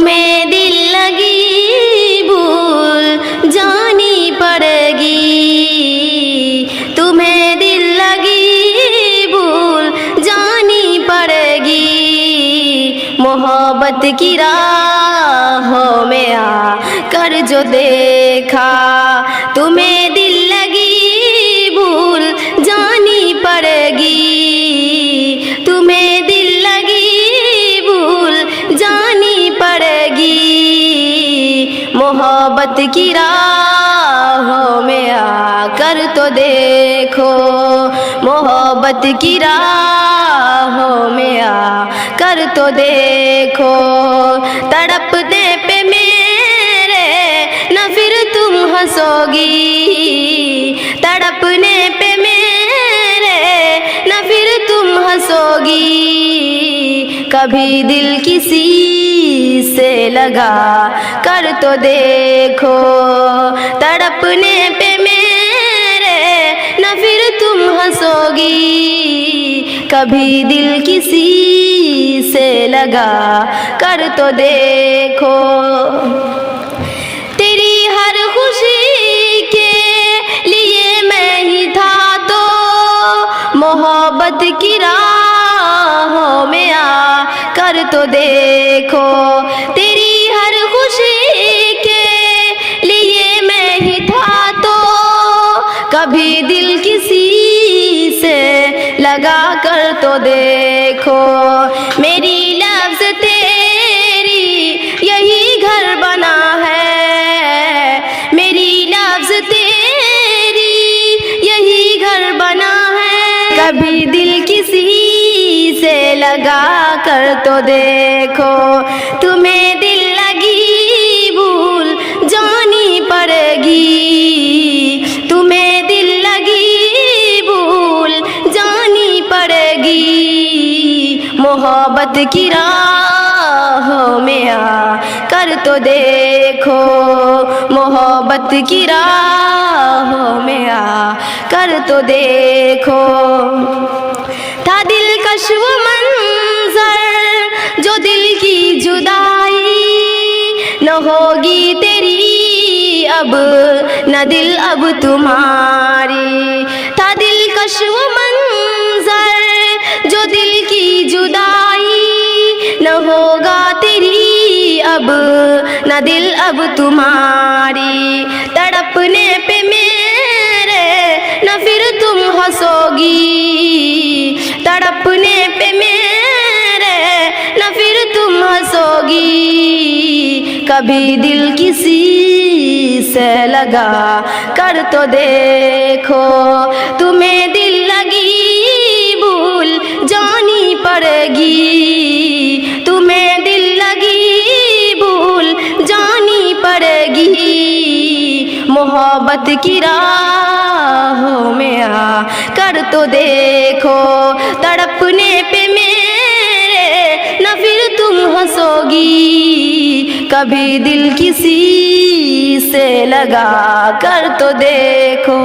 तुम्हें दिल लगी भूल जानी पड़ेगी, तुम्हें दिल लगी भूल जानी पड़ेगी। मोहब्बत की राहों में आ कर जो देखा, तुम्हें दिल लगी भूल जानी पड़ेगी, तुम्हें दिल लगी भूल जानी पड़ेगी। मोहब्बत की राहों में आकर तो देखो, मोहब्बत की राहों में आकर तो देखो। तड़पने पे मेरे न फिर तुम हंसोगी, तड़पने पे मेरे न फिर तुम हंसोगी। कभी दिल किसी से लगा कर तो देखो, तड़पने पे मेरे न फिर तुम हंसोगी। कभी दिल किसी से लगा कर तो देखो। तेरी हर खुशी के लिए मैं ही था तो मोहब्बत की राहों में आ कर तो देखो। तेरी हर खुशी के लिए मैं ही था तो कभी दिल किसी से लगा कर तो देखो। मेरी लफ्ज़ तेरी यही घर बना है, मेरी लफ्ज़ तेरी यही घर बना है। कभी दिल किसी से लगा कर तो देखो, तुम्हें दिल लगी भूल जानी पड़ेगी, तुम्हें दिल लगी भूल जानी पड़ेगी। मोहब्बत की राहों में आ कर तो देखो, मोहब्बत की राहों में आ कर तो देखो। था दिलकश वो मंजर जो दिल की जुदाई, न होगी तेरी अब न दिल अब तुम्हारी। था दिलकश वो मंजर जो दिल की जुदाई, न होगा तेरी अब न दिल अब तुम्हारी। तड़पने पे मेरे न फिर तुम हंसोगी, तड़पने पे मेरे न फिर तुम हंसोगी। कभी दिल किसी से लगा कर तो देखो, तुम्हें दिल लगी भूल जानी पड़ेगी, तुम्हें दिल लगी भूल जानी पड़ेगी। मोहब्बत की राहों में आ कर तो देखो, तड़पने पे मेरे न फिर तुम हंसोगी। कभी दिल किसी से लगा कर तो देखो।